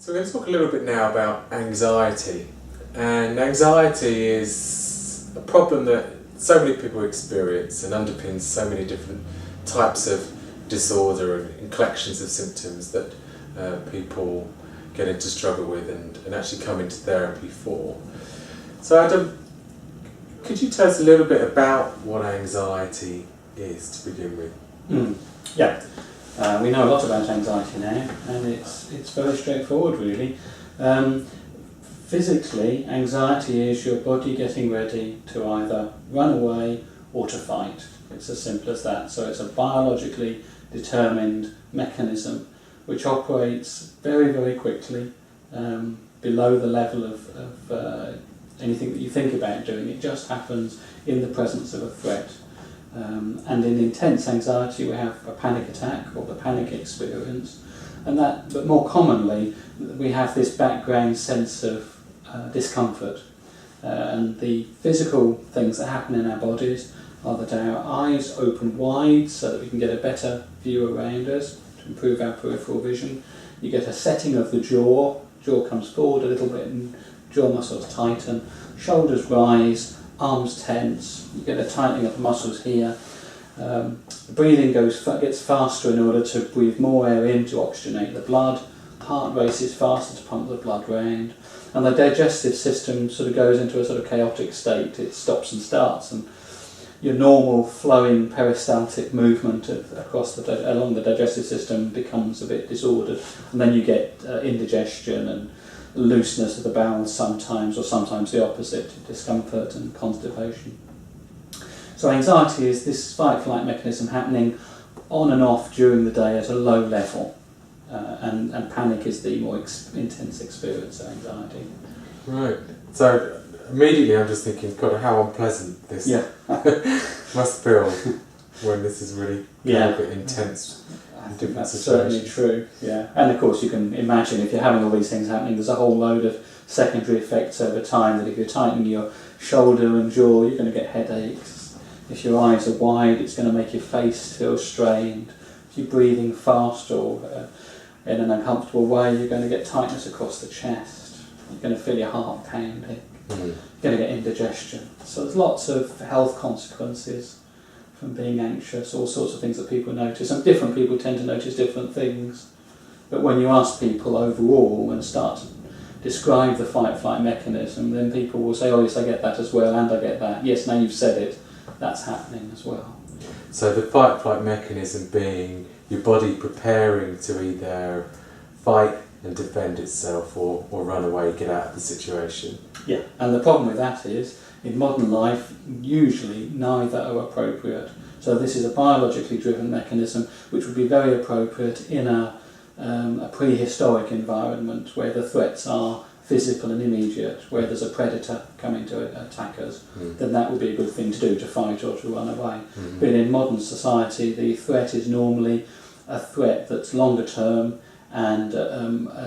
So we're going to talk a little bit now about anxiety. And anxiety is a problem that so many people experience and underpins so many different types of disorder and collections of symptoms that people get into struggle with and actually come into therapy for. So Adam, could you tell us a little bit about what anxiety is to begin with? Yeah. We know a lot about anxiety now, and it's very straightforward, really. Physically, anxiety is your body getting ready to either run away or to fight. It's as simple as that. So it's a biologically determined mechanism which operates very, very quickly, below the level of anything that you think about doing. It just happens in the presence of a threat. And in intense anxiety we have a panic attack or the panic experience, but more commonly we have this background sense of discomfort, and the physical things that happen in our bodies are that our eyes open wide so that we can get a better view around us to improve our peripheral vision. You get a setting of the jaw comes forward a little bit and jaw muscles tighten, shoulders rise, arms tense, you get a tightening of the muscles here. The breathing gets faster in order to breathe more air in to oxygenate the blood, heart races faster to pump the blood round, and the digestive system sort of goes into a sort of chaotic state. It stops and starts, and your normal flowing peristaltic movement along the digestive system becomes a bit disordered, and then you get indigestion and looseness of the bowels sometimes, or sometimes the opposite, discomfort and constipation. So anxiety is this fight-flight mechanism happening on and off during the day at a low level, and panic is the more intense experience of anxiety. Right. So immediately I'm just thinking, God, how unpleasant this must feel when this is really a bit intense. I think that's certainly true, yeah. And of course you can imagine if you're having all these things happening, there's a whole load of secondary effects over time, that if you're tightening your shoulder and jaw, you're going to get headaches. If your eyes are wide, it's going to make your face feel strained. If you're breathing fast or in an uncomfortable way, you're going to get tightness across the chest. You're going to feel your heart pounding. You're going to get indigestion. So there's lots of health consequences from being anxious, all sorts of things that people notice, and different people tend to notice different things. But when you ask people overall and start to describe the fight-flight mechanism, then people will say, oh yes, I get that as well, and I get that. Yes, now you've said it, that's happening as well. So the fight-flight mechanism being your body preparing to either fight and defend itself or run away, get out of the situation. Yeah, and the problem with that is, in modern life, usually neither are appropriate. So this is a biologically driven mechanism which would be very appropriate in a prehistoric environment where the threats are physical and immediate, where there's a predator coming to attack us, then that would be a good thing to do, to fight or to run away. But in modern society, the threat is normally a threat that's longer term and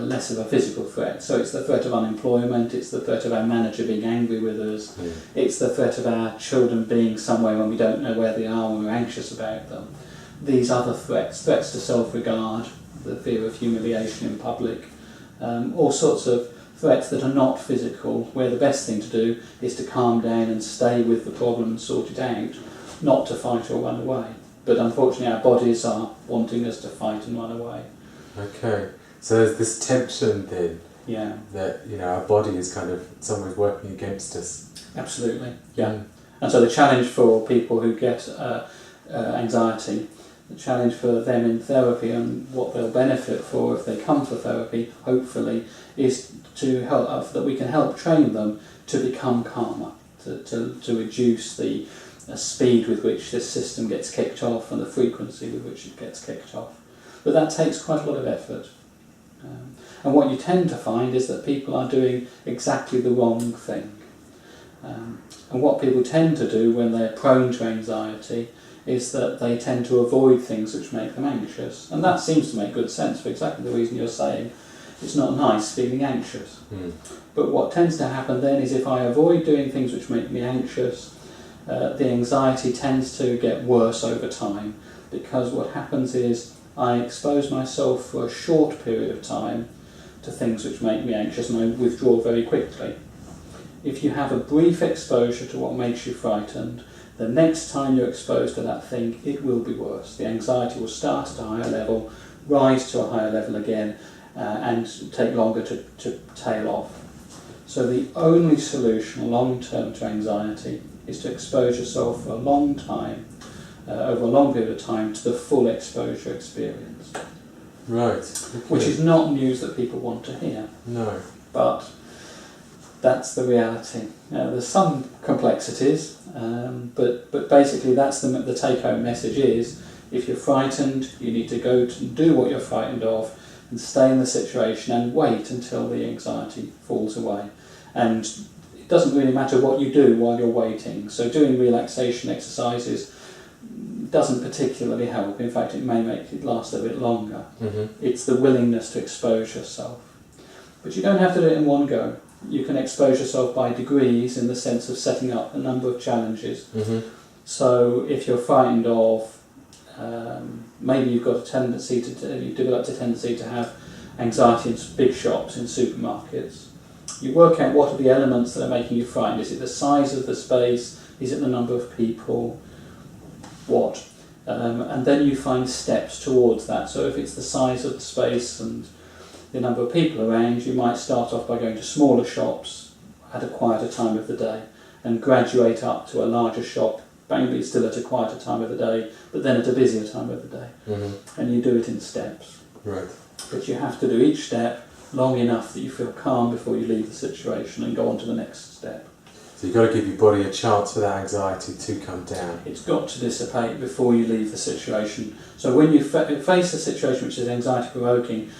less of a physical threat. So it's the threat of unemployment, it's the threat of our manager being angry with us, it's the threat of our children being somewhere when we don't know where they are, when we're anxious about them. These other threats to self-regard, the fear of humiliation in public, all sorts of threats that are not physical, where the best thing to do is to calm down and stay with the problem and sort it out, not to fight or run away. But unfortunately our bodies are wanting us to fight and run away. Okay, so there's this tension then, that our body is kind of somewhere working against us. Absolutely, yeah. And so the challenge for people who get anxiety, the challenge for them in therapy and what they'll benefit for if they come for therapy, hopefully, is to help that we can help train them to become calmer, to reduce the speed with which this system gets kicked off and the frequency with which it gets kicked off. But that takes quite a lot of effort. And what you tend to find is that people are doing exactly the wrong thing. And what people tend to do when they're prone to anxiety is that they tend to avoid things which make them anxious. And that seems to make good sense for exactly the reason you're saying. It's not nice feeling anxious. But what tends to happen then is if I avoid doing things which make me anxious, the anxiety tends to get worse over time, because what happens is I expose myself for a short period of time to things which make me anxious, and I withdraw very quickly. If you have a brief exposure to what makes you frightened, the next time you're exposed to that thing, it will be worse. The anxiety will start at a higher level, rise to a higher level again, and take longer to tail off. So the only solution long-term to anxiety is to expose yourself for a long time, over a long period of time, to the full exposure experience. Right. Which is not news that people want to hear. No. But that's the reality. There's some complexities, but basically that's the take-home message is, if you're frightened, you need to go to do what you're frightened of and stay in the situation and wait until the anxiety falls away. And it doesn't really matter what you do while you're waiting. So doing relaxation exercises doesn't particularly help. In fact, it may make it last a bit longer. Mm-hmm. It's the willingness to expose yourself. But you don't have to do it in one go. You can expose yourself by degrees, in the sense of setting up a number of challenges. Mm-hmm. So if you're frightened of, maybe you've got a tendency you've developed a tendency to have anxiety in big shops, in supermarkets. You work out what are the elements that are making you frightened. Is it the size of the space? Is it the number of people? What? And then you find steps towards that. So if it's the size of the space and the number of people around, you might start off by going to smaller shops at a quieter time of the day and graduate up to a larger shop, maybe still at a quieter time of the day, but then at a busier time of the day. Mm-hmm. And you do it in steps. Right. But you have to do each step long enough that you feel calm before you leave the situation and go on to the next step. So you've got to give your body a chance for that anxiety to come down. It's got to dissipate before you leave the situation. So when you face a situation which is anxiety-provoking,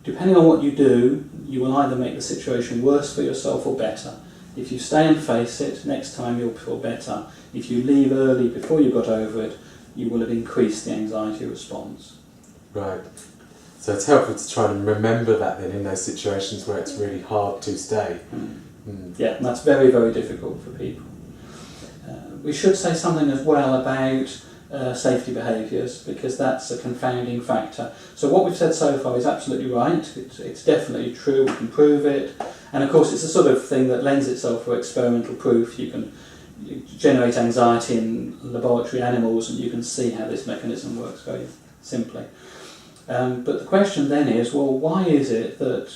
depending on what you do, you will either make the situation worse for yourself or better. If you stay and face it, next time you'll feel better. If you leave early before you got over it, you will have increased the anxiety response. Right. So it's helpful to try and remember that then in those situations where it's really hard to stay. Mm. Yeah, and that's very, very difficult for people. We should say something as well about safety behaviours, because that's a confounding factor. So what we've said so far is absolutely right. It's definitely true. We can prove it. And of course it's the sort of thing that lends itself for experimental proof. You can generate anxiety in laboratory animals and you can see how this mechanism works very simply. But the question then is, well, why is it that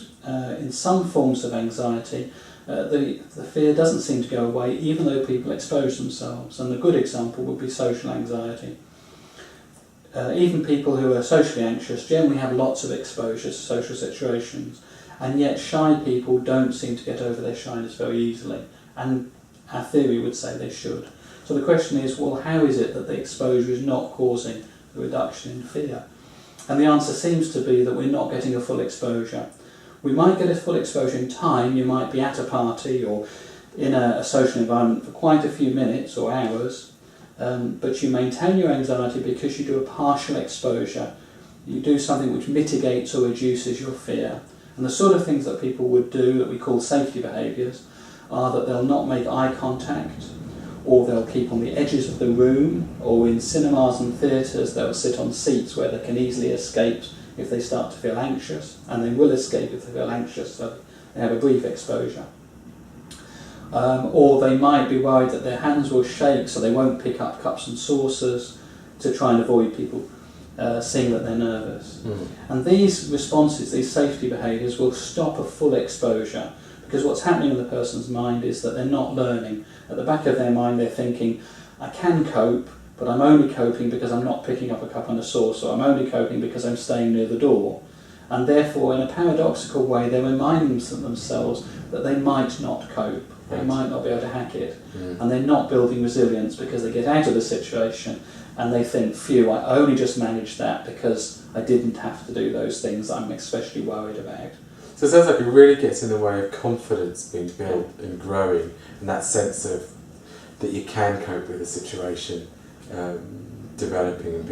in some forms of anxiety the fear doesn't seem to go away even though people expose themselves? And a good example would be social anxiety. Even people who are socially anxious generally have lots of exposures to social situations, and yet shy people don't seem to get over their shyness very easily, and our theory would say they should. So the question is, well, how is it that the exposure is not causing the reduction in fear? And the answer seems to be that we're not getting a full exposure. We might get a full exposure in time. You might be at a party or in a social environment for quite a few minutes or hours, but you maintain your anxiety because you do a partial exposure. You do something which mitigates or reduces your fear. And the sort of things that people would do, that we call safety behaviours, are that they'll not make eye contact, or they'll keep on the edges of the room, or in cinemas and theatres they'll sit on seats where they can easily escape if they start to feel anxious, and they will escape if they feel anxious, so they have a brief exposure. Or they might be worried that their hands will shake, so they won't pick up cups and saucers to try and avoid people seeing that they're nervous. Mm. And these responses, these safety behaviours, will stop a full exposure, because what's happening in the person's mind is that they're not learning. At the back of their mind they're thinking, I can cope, but I'm only coping because I'm not picking up a cup and a saucer, I'm only coping because I'm staying near the door. And therefore, in a paradoxical way, they're reminding themselves that they might not cope, they might not be able to hack it, and they're not building resilience because they get out of the situation and they think, phew, I only just managed that because I didn't have to do those things I'm especially worried about. So it sounds like it really gets in the way of confidence being built and growing, and that sense of that you can cope with a situation developing and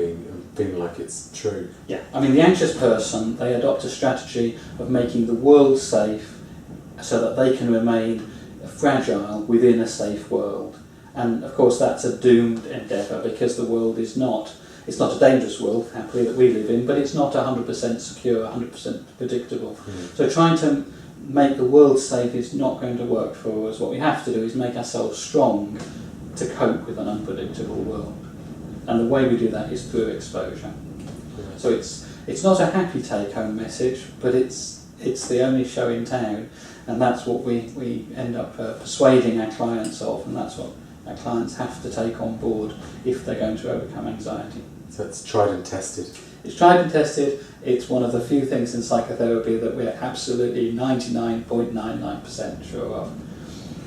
being like it's true. Yeah, I mean, the anxious person, they adopt a strategy of making the world safe so that they can remain fragile within a safe world. And of course that's a doomed endeavour, because the world is not It's not a dangerous world, happily, that we live in, but it's not 100% secure, 100% predictable. So trying to make the world safe is not going to work for us. What we have to do is make ourselves strong to cope with an unpredictable world. And the way we do that is through exposure. So it's not a happy take-home message, but it's the only show in town, and that's what we end up persuading our clients of, and that's what our clients have to take on board if they're going to overcome anxiety. So it's tried and tested. It's tried and tested. It's one of the few things in psychotherapy that we're absolutely 99.99% sure of.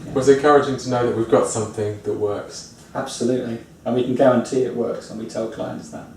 Yeah. Well, it's encouraging to know that we've got something that works. Absolutely. And we can guarantee it works, and we tell clients that.